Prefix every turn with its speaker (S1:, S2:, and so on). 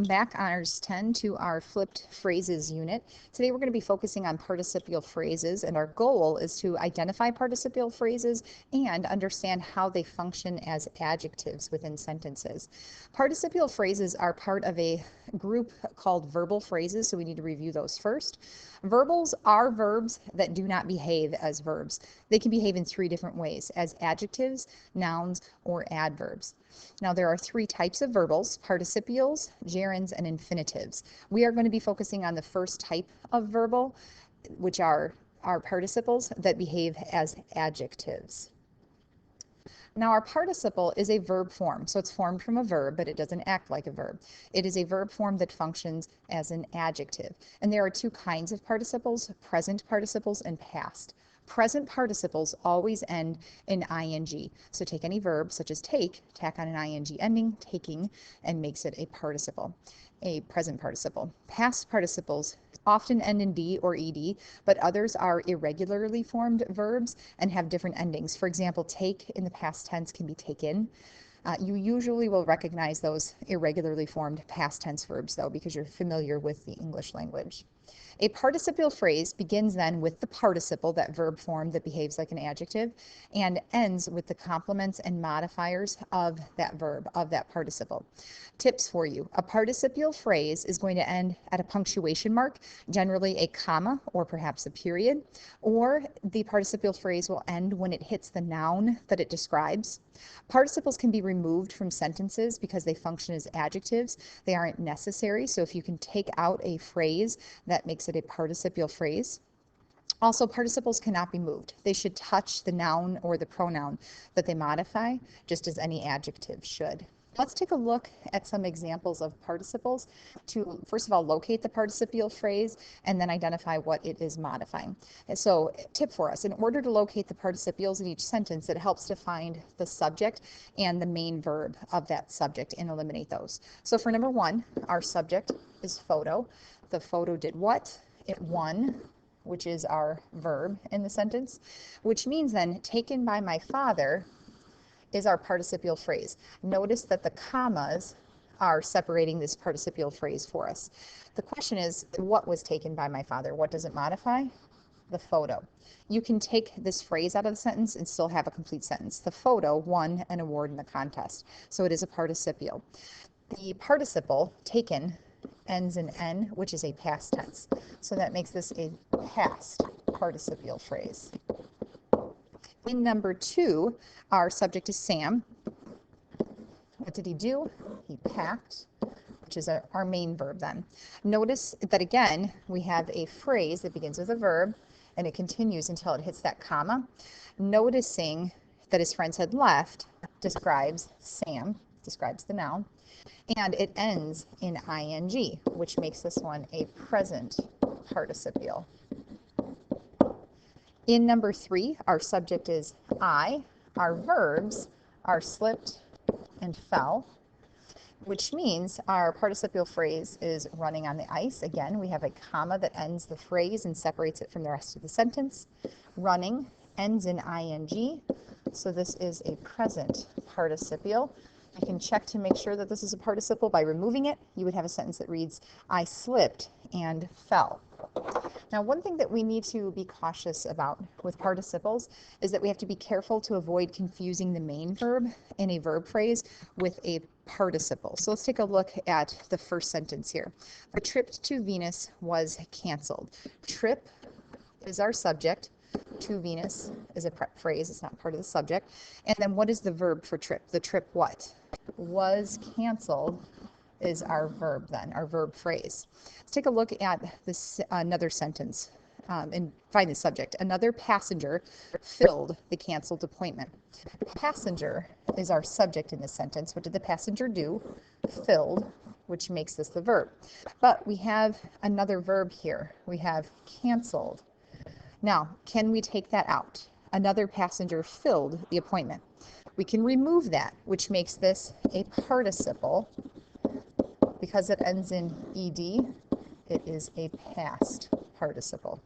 S1: Welcome back, Honors 10, to our flipped phrases unit. Today we're going to be focusing on participial phrases, and our goal is to identify participial phrases and understand how they function as adjectives within sentences. Participial phrases are part of a group called verbal phrases, so we need to review those first. Verbals are verbs that do not behave as verbs. They can behave in three different ways: as adjectives, nouns, or adverbs. Now, there are three types of verbals: participials, gerunds, and infinitives. We are going to be focusing on the first type of verbal, which are our participles that behave as adjectives. Now, our participle is a verb form, so it's formed from a verb, but it doesn't act like a verb. It is a verb form that functions as an adjective. And there are two kinds of participles: present participles and past. Present participles always end in ing. So take any verb, such as take, tack on an ing ending, taking, and makes it a participle, a present participle. Past participles often end in d or ed, but others are irregularly formed verbs and have different endings. For example, take in the past tense can be taken. You usually will recognize those irregularly formed past tense verbs, though, because you're familiar with the English language. A participial phrase begins then with the participle, that verb form that behaves like an adjective, and ends with the complements and modifiers of that verb, of that participle. Tips for you: a participial phrase is going to end at a punctuation mark, generally a comma or perhaps a period, or the participial phrase will end when it hits the noun that it describes. Participles can be removed from sentences because they function as adjectives. They aren't necessary, so if you can take out a phrase, that makes it a participial phrase. Also, participles cannot be moved. They should touch the noun or the pronoun that they modify, just as any adjective should. Let's take a look at some examples of participles to, first of all, locate the participial phrase and then identify what it is modifying. And so, tip for us: in order to locate the participles in each sentence, it helps to find the subject and the main verb of that subject and eliminate those. So for number one, our subject is photo. The photo did what? It won, which is our verb in the sentence, which means then taken by my father is our participial phrase. Notice that the commas are separating this participial phrase for us. The question is, what was taken by my father? What does it modify? The photo. You can take this phrase out of the sentence and still have a complete sentence. The photo won an award in the contest. So it is a participial. The participle, taken, ends in n, which is a past tense. So that makes this a past participial phrase. In number two, our subject is Sam. What did he do? He packed, which is our main verb then. Notice that again, we have a phrase that begins with a verb and it continues until it hits that comma. Noticing that his friends had left describes Sam, describes the noun, and it ends in ing, which makes this one a present participial. In number three, our subject is I. Our verbs are slipped and fell, which means our participial phrase is running on the ice. Again, we have a comma that ends the phrase and separates it from the rest of the sentence. Running ends in ing, so this is a present participial. You can check to make sure that this is a participle by removing it. You would have a sentence that reads, I slipped and fell. Now, one thing that we need to be cautious about with participles is that we have to be careful to avoid confusing the main verb in a verb phrase with a participle. So let's take a look at the first sentence here. The trip to Venus was canceled. Trip is our subject. To Venus is a prep phrase. It's not part of the subject. And then what is the verb for trip? The trip what? Was canceled is our verb then, our verb phrase. Let's take a look at this another sentence and find the subject. Another passenger filled the canceled appointment. Passenger is our subject in this sentence. What did the passenger do? Filled, which makes this the verb. But we have another verb here. We have canceled. Now, can we take that out? Another passenger filled the appointment. We can remove that, which makes this a participle. Because it ends in ed, it is a past participle.